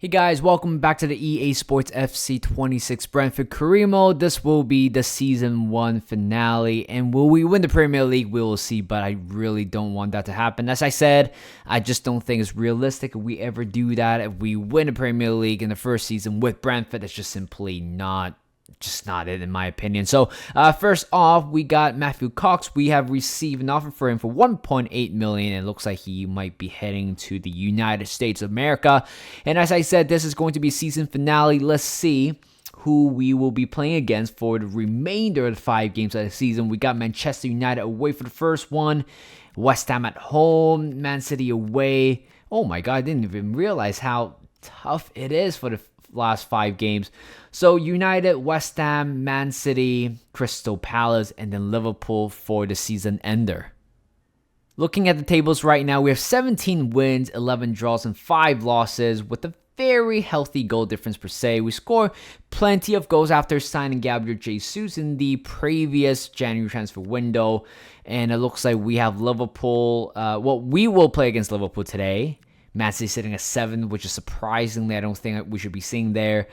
Hey guys, welcome back to the EA Sports FC 26 Brentford career mode. This will be the Season 1 finale, and will we win the Premier League? We will see, but I really don't want that to happen. As I said, I just don't think it's realistic if we ever do that. If we win the Premier League in the first season with Brentford, that's just simply not it in my opinion. So first off, we got Matthew Cox. We have received an offer for him for 1.8 million. It looks like he might be heading to the United States of America. And as I said, this is going to be season finale. Let's see who we will be playing against for the remainder of the 5 games of the season. We got Manchester United away for the first one, West Ham at home, Man City away. Oh my god, I didn't even realize how tough it is for the last 5 games. So United, West Ham, Man City, Crystal Palace, and then Liverpool for the season ender. Looking at the tables right now, we have 17 wins, 11 draws, and 5 losses with a very healthy goal difference per se. We score plenty of goals after signing Gabriel Jesus in the previous January transfer window. And it looks like we have Liverpool. We will play against Liverpool today. Man City sitting at 7, which is surprisingly, I don't think we should be seeing there.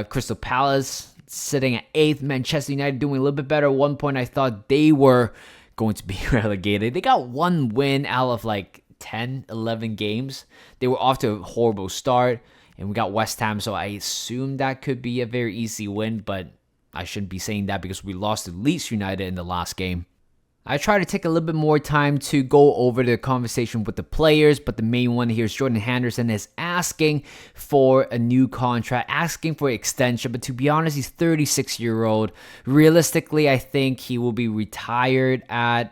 Crystal Palace sitting at 8th. Manchester United doing a little bit better. At one point, I thought they were going to be relegated. They got 1 win out of like 10, 11 games. They were off to a horrible start. And we got West Ham, so I assume that could be a very easy win. But I shouldn't be saying that because we lost to Leeds United in the last game. I try to take a little bit more time to go over the conversation with the players, but the main one here is Jordan Henderson is asking for a new contract, asking for extension, but to be honest, he's 36-year-old. Realistically, I think he will be retired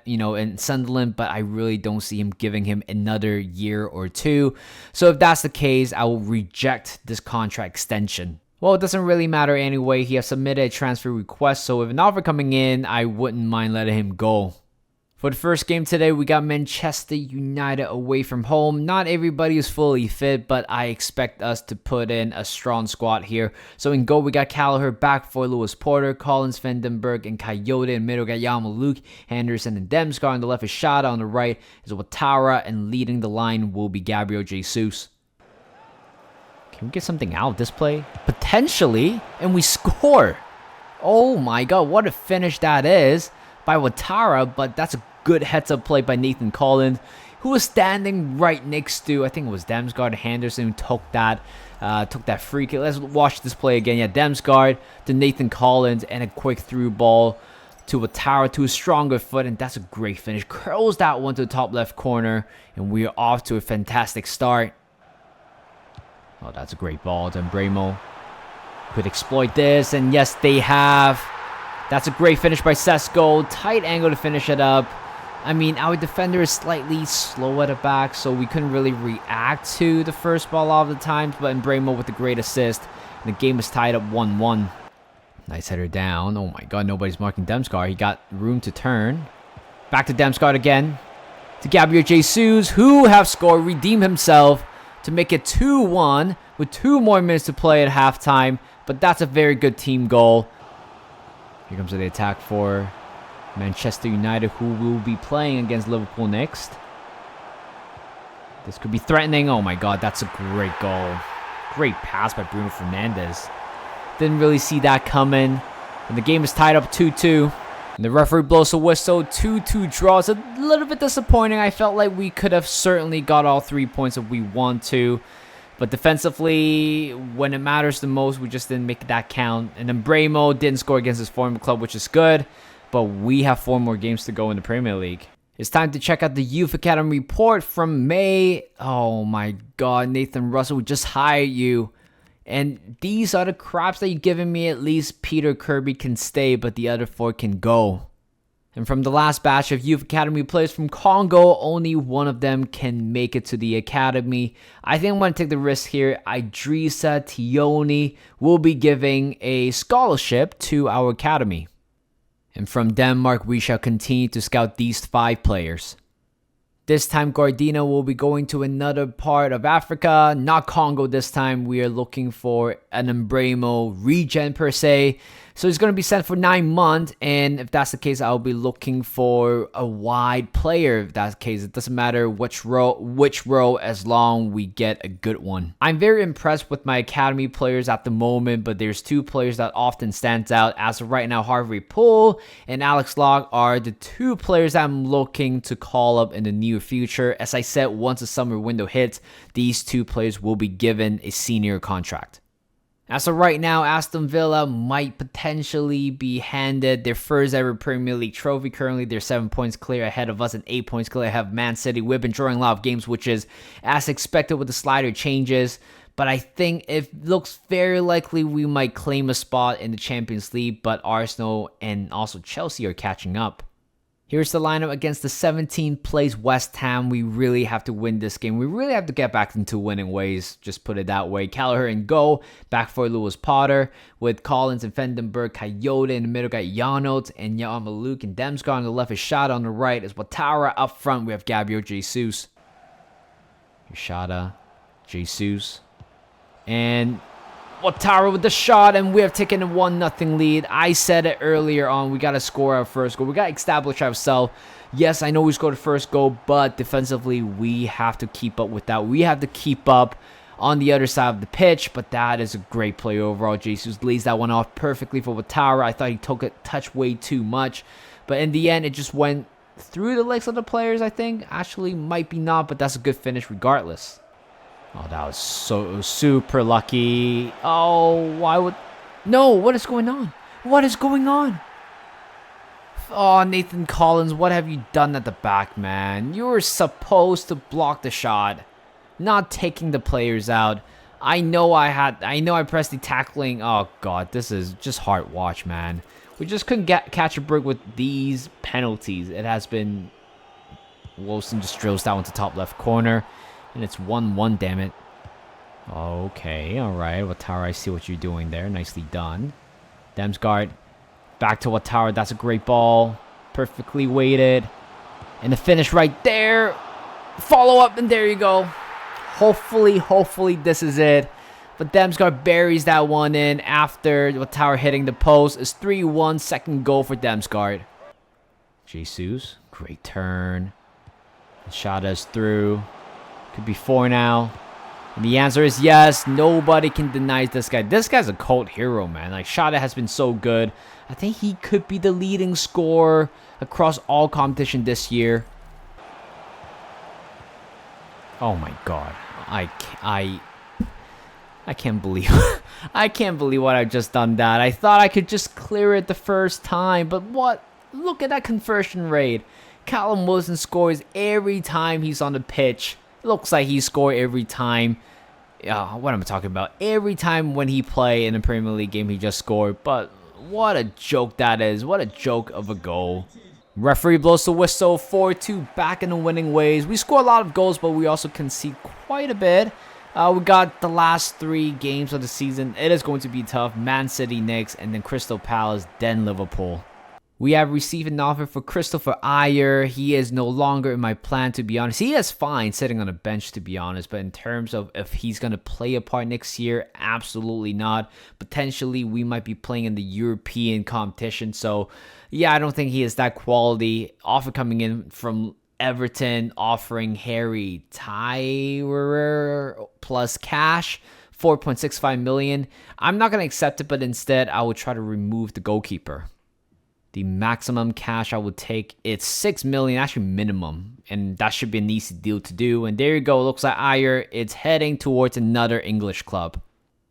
in Sunderland, but I really don't see him giving him another year or 2. So if that's the case, I will reject this contract extension. Well, it doesn't really matter anyway. He has submitted a transfer request, so with an offer coming in, I wouldn't mind letting him go. For the first game today, we got Manchester United away from home. Not everybody is fully fit, but I expect us to put in a strong squad here. So in goal, we got Gallagher back for Lewis Porter, Collins, Vandenberg, and Coyote. In middle, got Yama Luke, Henderson, and Demsgaard. On the left is Shada. On the right is Ouattara, and leading the line will be Gabriel Jesus. Can we get something out of this play? Potentially, and we score. Oh my god, what a finish that is by Ouattara, but that's a good heads-up play by Nathan Collins, who was standing right next to, I think it was Demsgaard. Henderson who took that free kick. Let's watch this play again. Yeah, Demsgaard to Nathan Collins, and a quick through ball to Ouattara to a stronger foot, and that's a great finish. Curls that one to the top left corner, and we're off to a fantastic start. Oh, that's a great ball. Then Bremo could exploit this, and yes, they have. That's a great finish by Sesko. Tight angle to finish it up. I mean, our defender is slightly slow at the back, so we couldn't really react to the first ball all the times, but Bremo with a great assist. And the game is tied up 1-1. Nice header down. Oh my god, nobody's marking Demsgaard. He got room to turn. Back to Demsgaard again. To Gabriel Jesus, who have scored, redeemed himself to make it 2-1 with 2 more minutes to play at halftime. But that's a very good team goal. Here comes the attack for Manchester United, who will be playing against Liverpool next. This could be threatening. Oh my god, that's a great goal. Great pass by Bruno Fernandes. Didn't really see that coming. And the game is tied up 2-2. And the referee blows a whistle. 2-2 draws. A little bit disappointing. I felt like we could have certainly got all 3 points if we want to. But defensively, when it matters the most, we just didn't make that count. And then Bremo didn't score against his former club, which is good. But we have 4 more games to go in the Premier League. It's time to check out the Youth Academy report from May. Oh my god, Nathan Russell, we just hired you. And these are the craps that you're giving me. At least Peter Kirby can stay, but the other 4 can go. And from the last batch of Youth Academy players from Congo, only one of them can make it to the Academy. I think I'm going to take the risk here. Idrissa Tioni will be giving a scholarship to our Academy. And from Denmark, we shall continue to scout these 5 players. This time, Gardena will be going to another part of Africa, not Congo this time. We are looking for an Embremo regen per se. So he's going to be sent for 9 months, and if that's the case, I'll be looking for a wide player. If that's the case, it doesn't matter which row, as long we get a good one. I'm very impressed with my academy players at the moment, but there's 2 players that often stands out. As of right now, Harvey Poole and Alex Locke are the 2 players I'm looking to call up in the near future. As I said, once the summer window hits, these 2 players will be given a senior contract. As of right now, Aston Villa might potentially be handed their first ever Premier League trophy. Currently, they're 7 points clear ahead of us and 8 points clear ahead of Man City. We've been drawing a lot of games, which is as expected with the slider changes. But I think it looks very likely we might claim a spot in the Champions League, but Arsenal and also Chelsea are catching up. Here's the lineup against the 17th place West Ham. We really have to win this game. We really have to get back into winning ways. Just put it that way. Callagher in goal. Back for Lewis Potter. With Collins and Vandenberg. Coyote in the middle. Got Janot and Yarmolenko and Damsgaard on the left. Is Shada on the right. Is Ouattara up front. We have Gabriel Jesus. Here's Shada. Jesus. And Ouattara with the shot, and we have taken a 1-0 lead. I said it earlier on, we got to score our first goal. We got to establish ourselves. Yes, I know we scored the first goal, but defensively, we have to keep up with that. We have to keep up on the other side of the pitch, but that is a great play overall. Jesus lays that one off perfectly for Ouattara. I thought he took a touch way too much, but in the end, it just went through the legs of the players, I think. Actually, might be not, but that's a good finish regardless. Oh, that was so super lucky. Oh, why would... No, what is going on? What is going on? Oh, Nathan Collins, what have you done at the back, man? You were supposed to block the shot, not taking the players out. I know I pressed the tackling. Oh, God, this is just hard watch, man. We just couldn't catch a break with these penalties. It has been... Wilson just drills that one to top left corner. And it's 1-1, damn it. Okay, alright. Ouattara, I see what you're doing there. Nicely done. Damsgaard. Back to Ouattara. That's a great ball. Perfectly weighted. And the finish right there. Follow up, and there you go. Hopefully this is it. But Damsgaard buries that one in after Ouattara hitting the post. It's 3-1. Second goal for Damsgaard. Jesus. Great turn. Shada's through. Could be 4 now. And the answer is yes. Nobody can deny this guy. This guy's a cult hero, man. Like, Shada has been so good. I think he could be the leading scorer across all competition this year. Oh my God. I can't believe I can't believe what I've just done that. I thought I could just clear it the first time, but what? Look at that conversion rate. Callum Wilson scores every time he's on the pitch. Looks like he scored every time. What am I talking about? Every time when he play in a Premier League game, he just scored. But what a joke that is. What a joke of a goal. Referee blows the whistle. 4-2 back in the winning ways. We score a lot of goals, but we also concede quite a bit. We got the last 3 games of the season. It is going to be tough. Man City next, and then Crystal Palace, then Liverpool. We have received an offer for Christopher Ayer. He is no longer in my plan, to be honest. He is fine sitting on a bench, to be honest. But in terms of if he's going to play a part next year, absolutely not. Potentially, we might be playing in the European competition. So, yeah, I don't think he is that quality. Offer coming in from Everton offering Harry Tyrer plus cash. 4.65 million. I'm not going to accept it, but instead, I would try to remove the goalkeeper. The maximum cash I would take, it's 6 million, actually minimum. And that should be an easy deal to do. And there you go. Looks like Ayer, it's heading towards another English club.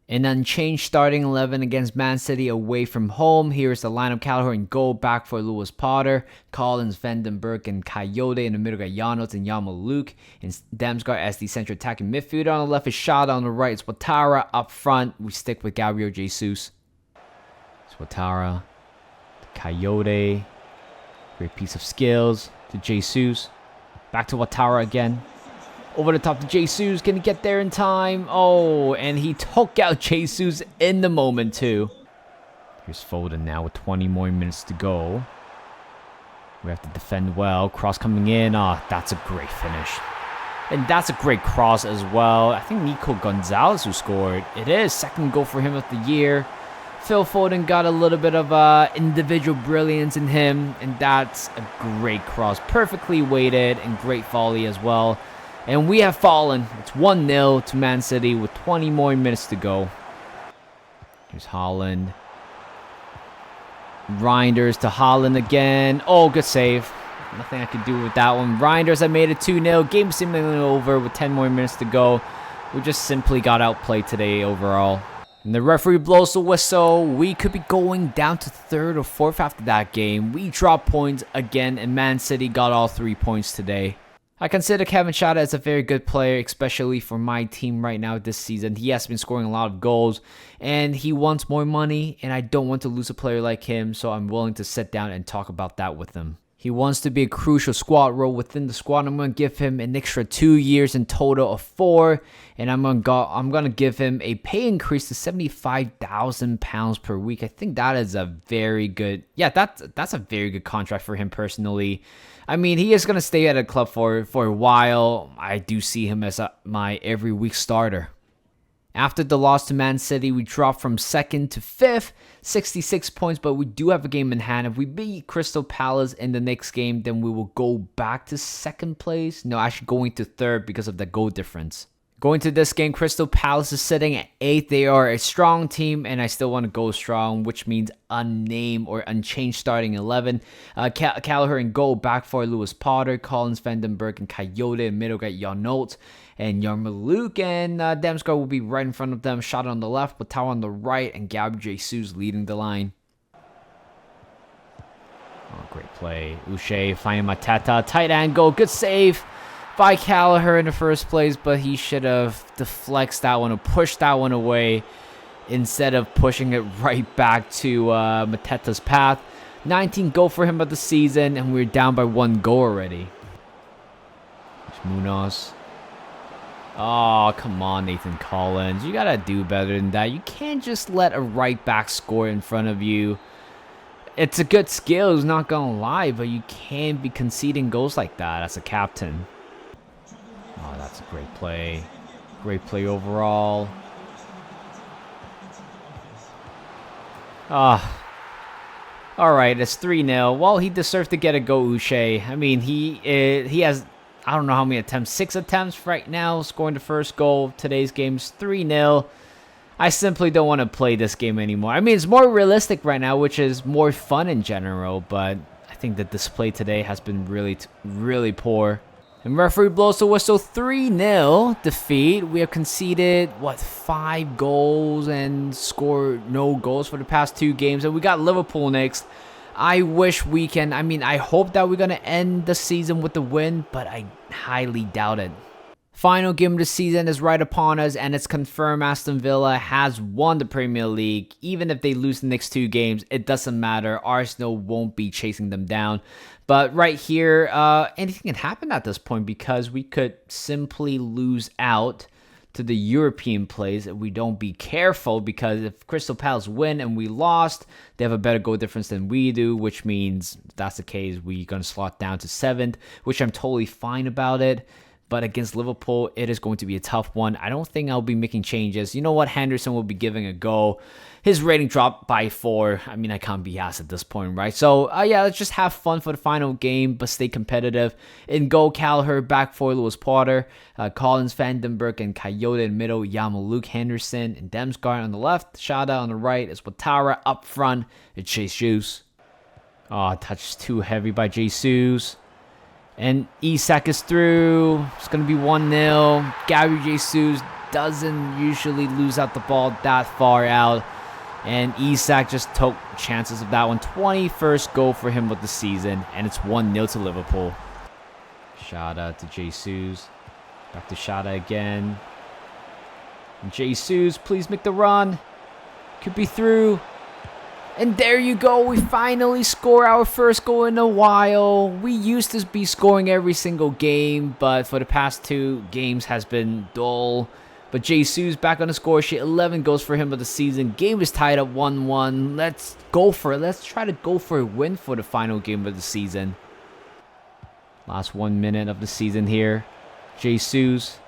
An unchanged starting 11 against Man City away from home. Here's the lineup. Callagher in goal, back for Lewis Potter. Collins, Vandenberg, and Coyote in the middle. Got Janot and Yarmolenko. And Damsgaard as the central attacking midfielder. On the left is Shada. On the right is Ouattara. Up front, we stick with Gabriel Jesus. It's Ouattara. Coyote. Great piece of skills to Jesus. Back to Ouattara again. Over the top to Jesus. Can he get there in time? Oh, and he took out Jesus in the moment too. Here's Foden now with 20 more minutes to go. We have to defend well. Cross coming in. That's a great finish. And that's a great cross as well. I think Nico Gonzalez who scored. It is second goal for him of the year. Phil Foden got a little bit of individual brilliance in him, and that's a great cross. Perfectly weighted and great volley as well. And we have fallen. It's 1-0 to Man City with 20 more minutes to go. Here's Haaland. Reinders to Haaland again. Oh, good save. Nothing I could do with that one. Reinders, I made it 2-0. Game seemingly over with 10 more minutes to go. We just simply got outplayed today overall. And the referee blows the whistle. We could be going down to third or fourth after that game. We dropped points again, and Man City got all 3 points today. I consider Kevin Schade as a very good player, especially for my team right now this season. He has been scoring a lot of goals, and he wants more money, and I don't want to lose a player like him, so I'm willing to sit down and talk about that with him. He wants to be a crucial squad role within the squad. I'm going to give him an extra 2 years in total of 4. And I'm going to give him a pay increase to £75,000 per week. I think that is a very good... Yeah, that's a very good contract for him personally. I mean, he is going to stay at a club for a while. I do see him as my every week starter. After the loss to Man City, we dropped from 2nd to 5th, 66 points, but we do have a game in hand. If we beat Crystal Palace in the next game, then we will go back to 2nd place. No, actually going to 3rd because of the goal difference. Going to this game, Crystal Palace is sitting at 8th. They are a strong team, and I still want to go strong, which means unnamed or unchanged starting 11. Callagher in goal, back for Lewis Potter, Collins, Vandenberg, and Coyote. In middle, got Janot and Yarmouk, and Damsgaard will be right in front of them. Shot on the left, Patau on the right, and Gabriel Jesus leading the line. Oh, great play. Uche finding Mateta. Tight angle. Good save by Callagher in the first place, but he should have deflected that one or pushed that one away instead of pushing it right back to Mateta's path. 19 goal for him of the season, and we're down by 1 goal already. There's Munoz. Oh, come on, Nathan Collins. You gotta do better than that. You can't just let a right back score in front of you. It's a good skill, who's not gonna lie, but you can't be conceding goals like that as a captain. Oh, that's a great play. Great play overall. Alright, it's 3-0. Well, he deserved to get a go, Uche. I mean, he has, I don't know how many attempts. 6 attempts right now, scoring the first goal of today's game's 3-0. I simply don't want to play this game anymore. I mean, it's more realistic right now, which is more fun in general, but I think the display today has been really poor. And referee blows the whistle. 3-0 defeat. We have conceded, 5 goals and scored no goals for the past 2 games. And we got Liverpool next. I wish we can, I hope that we're going to end the season with the win, but I highly doubt it. Final game of the season is right upon us, and it's confirmed Aston Villa has won the Premier League. Even if they lose the next 2 games, it doesn't matter. Arsenal won't be chasing them down. But right here, anything can happen at this point because we could simply lose out to the European place if we don't be careful, because if Crystal Palace win and we lost, they have a better goal difference than we do, which means if that's the case, we're going to slot down to 7th, which I'm totally fine about it. But against Liverpool, it is going to be a tough one. I don't think I'll be making changes. You know what? Henderson will be giving a go. His rating dropped by 4. I can't be asked at this point, right? So, yeah, let's just have fun for the final game, but stay competitive. In goal, Callagher, back for Lewis Potter, Collins, Vandenberg, and Coyote in middle, Yarmouk, Henderson, and Damsgaard on the left. Schade on the right is Ouattara. Up front, it's Jesus. Oh, touch too heavy by Jesus. And Isak is through. It's going to be 1-0. Gabriel Jesus doesn't usually lose out the ball that far out. And Isak just took chances of that one. 21st goal for him of the season. And it's 1-0 to Liverpool. Schade to Jesus. Back to Schade again. And Jesus, please make the run. Could be through. And there you go, we finally score our first goal in a while. We used to be scoring every single game, but for the past 2 games has been dull. But Jesus back on the score sheet, 11 goals for him of the season. Game is tied up 1-1. Let's go for it. Let's try to go for a win for the final game of the season. Last 1 minute of the season here. Jesus.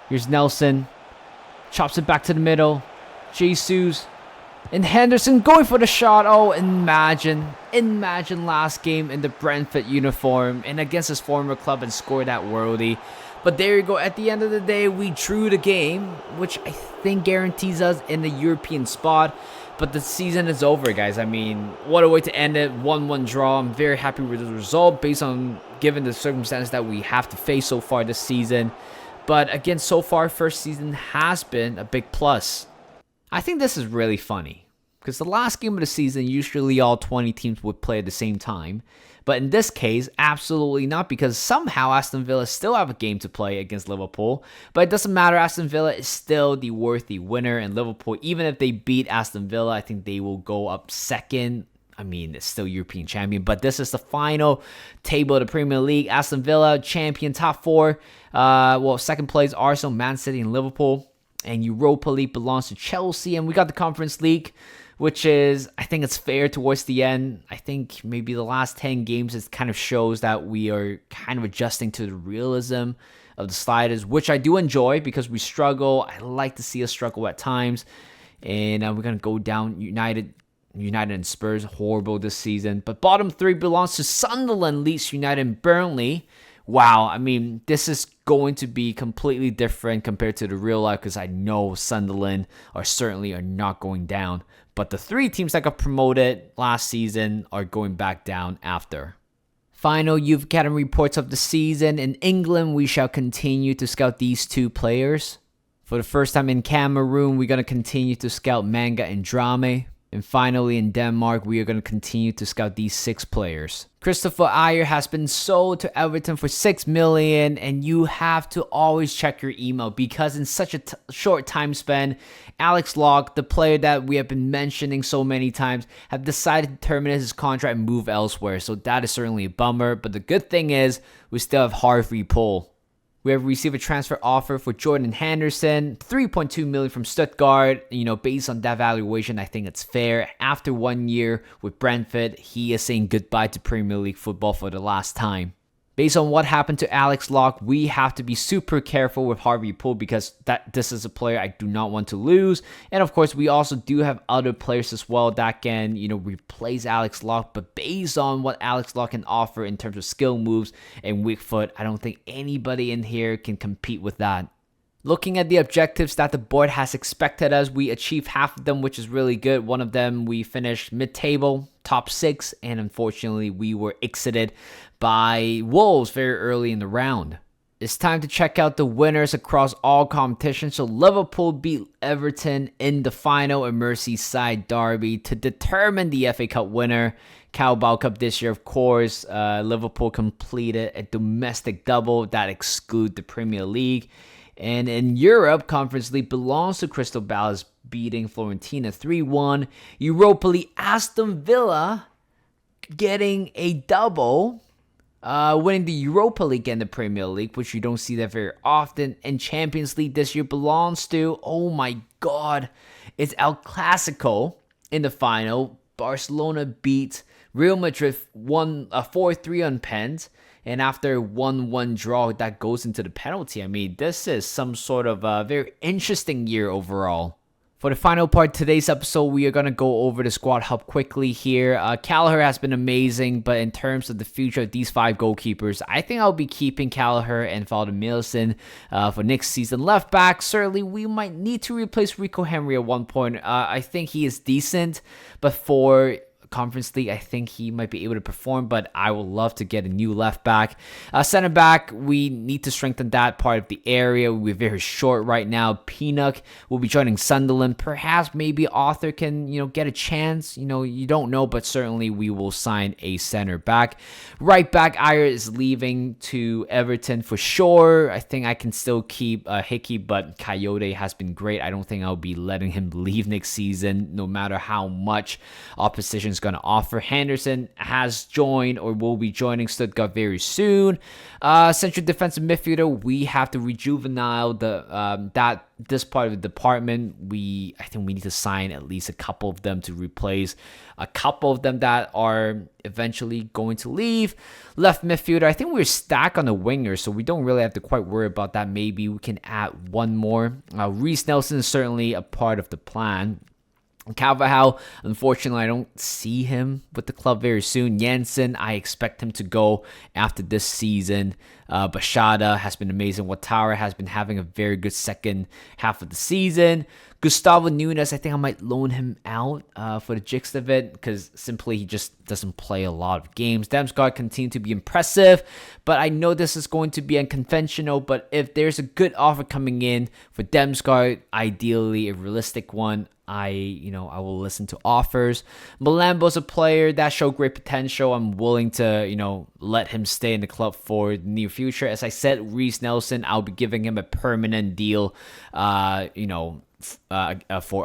Here's Nelson. Chops it back to the middle. Jesus. And Henderson going for the shot. Oh, imagine last game in the Brentford uniform and against his former club and scored that worldie. But there you go. At the end of the day, we drew the game, which I think guarantees us in the European spot. But the season is over, guys. I mean, what a way to end it. 1-1 draw. I'm very happy with the result based on given the circumstances that we have to face so far this season. But again, so far, first season has been a big plus. I think this is really funny because the last game of the season, usually all 20 teams would play at the same time. But in this case, absolutely not, because somehow Aston Villa still have a game to play against Liverpool. But it doesn't matter. Aston Villa is still the worthy winner, and Liverpool, even if they beat Aston Villa, I think they will go up second. I mean, it's still European champion, but this is the final table of the Premier League. Aston Villa, champion, top four. Second place, Arsenal, Man City, and Liverpool. And Europa League belongs to Chelsea. And we got the Conference League, which is, I think it's fair towards the end. I think maybe the last 10 games, it kind of shows that we are kind of adjusting to the realism of the sliders, which I do enjoy because we struggle. I like to see us struggle at times. And we're going to go down United and Spurs, horrible this season. But bottom three belongs to Sunderland, Leeds United, and Burnley. Wow, I mean, this is going to be completely different compared to the real life because I know Sunderland are not going down. But the three teams that got promoted last season are going back down after. Final Youth Academy reports of the season. In England, we shall continue to scout these two players. For the first time in Cameroon, we're going to continue to scout Manga and Drame. And finally, in Denmark, we are going to continue to scout these 6 players. Christopher Ayer has been sold to Everton for $6 million, and you have to always check your email because in such a short time span, Alex Locke, the player that we have been mentioning so many times, have decided to terminate his contract and move elsewhere. So that is certainly a bummer, but the good thing is we still have Harvey Poole. We have received a transfer offer for Jordan Henderson, $3.2 million from Stuttgart. Based on that valuation, I think it's fair. After 1 year with Brentford, he is saying goodbye to Premier League football for the last time. Based on what happened to Alex Locke, we have to be super careful with Harvey Poole because this is a player I do not want to lose. And of course, we also do have other players as well that can, replace Alex Locke. But based on what Alex Locke can offer in terms of skill moves and weak foot, I don't think anybody in here can compete with that. Looking at the objectives that the board has expected us, we achieved half of them, which is really good. One of them, we finished mid-table, top 6, and unfortunately, we were exited by Wolves very early in the round. It's time to check out the winners across all competitions. So Liverpool beat Everton in the final Merseyside derby to determine the FA Cup winner. Carabao Cup this year, of course, Liverpool completed a domestic double that excludes the Premier League. And in Europe, Conference League belongs to Crystal Palace, beating Fiorentina 3-1. Europa League, Aston Villa getting a double, winning the Europa League and the Premier League, which you don't see that very often. And Champions League this year belongs to, oh my God, it's El Clasico in the final. Barcelona beat Real Madrid 4-3 on pens. And after a 1-1 draw, that goes into the penalty. I mean, this is some sort of a very interesting year overall. For the final part of today's episode, we are going to go over the squad hub quickly here. Callagher has been amazing, but in terms of the future of these 5 goalkeepers, I think I'll be keeping Callagher and Valdermilson for next season. Left back, certainly we might need to replace Rico Henry at one point. I think he is decent, but for Conference League, I think he might be able to perform, but I would love to get a new left back. Center back, we need to strengthen that part of the area. We're very short right now. Pinnock will be joining Sunderland. Perhaps maybe Arthur can, get a chance. You don't know, but certainly we will sign a center back. Right back, Ayer is leaving to Everton for sure. I think I can still keep Hickey, but Coyote has been great. I don't think I'll be letting him leave next season, no matter how much opposition is going to offer. Henderson has joined or will be joining Stuttgart very soon. Central defensive midfielder, we have to rejuvenate this part of the department. I think we need to sign at least a couple of them to replace a couple of them that are eventually going to leave. Left midfielder, I think we're stacked on the winger, so we don't really have to quite worry about that. Maybe we can add one more. Reece Nelson is certainly a part of the plan. Carvajal, unfortunately, I don't see him with the club very soon. Jensen, I expect him to go after this season. Bashada has been amazing. Ouattara has been having a very good second half of the season. Gustavo Nunes, I think I might loan him out for the jigs of it because simply he just doesn't play a lot of games. Damsgaard continue to be impressive, but I know this is going to be unconventional. But if there's a good offer coming in for Damsgaard, ideally a realistic one, I will listen to offers. Malambo's a player that showed great potential. I'm willing to, let him stay in the club for the near future. As I said, Reece Nelson, I'll be giving him a permanent deal, for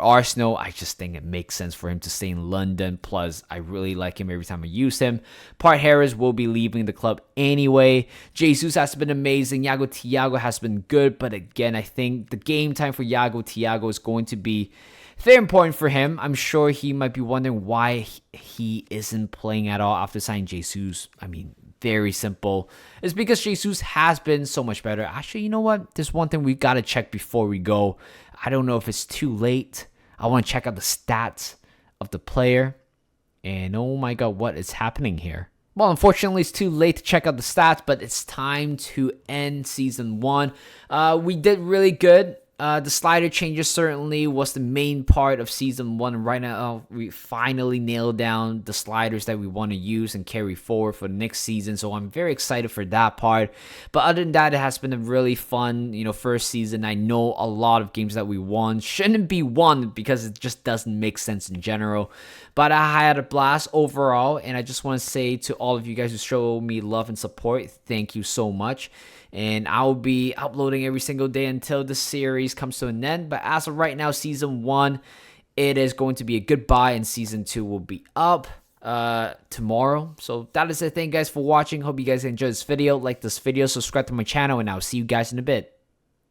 Arsenal. I just think it makes sense for him to stay in London. Plus, I really like him every time I use him. Part Harris will be leaving the club anyway. Jesus has been amazing. Yago Thiago has been good. But again, I think the game time for Yago Thiago is going to be very important for him. I'm sure he might be wondering why he isn't playing at all after signing Jesus. I mean, very simple. It's because Jesus has been so much better. Actually, you know what? There's one thing we got to check before we go. I don't know if it's too late. I want to check out the stats of the player. And oh my God, what is happening here? Well, unfortunately, it's too late to check out the stats, but it's time to end Season 1. We did really good. The slider changes certainly was the main part of Season 1. Right now, we finally nailed down the sliders that we want to use and carry forward for the next season. So I'm very excited for that part. But other than that, it has been a really fun, first season. I know a lot of games that we won shouldn't be won because it just doesn't make sense in general. But I had a blast overall. And I just want to say to all of you guys who show me love and support, thank you so much. And I'll be uploading every single day until the series comes to an end. But as of right now, Season 1, it is going to be a goodbye. And Season 2 will be up tomorrow. So that is it. Thank you guys for watching. Hope you guys enjoyed this video. Like this video, subscribe to my channel. And I'll see you guys in a bit.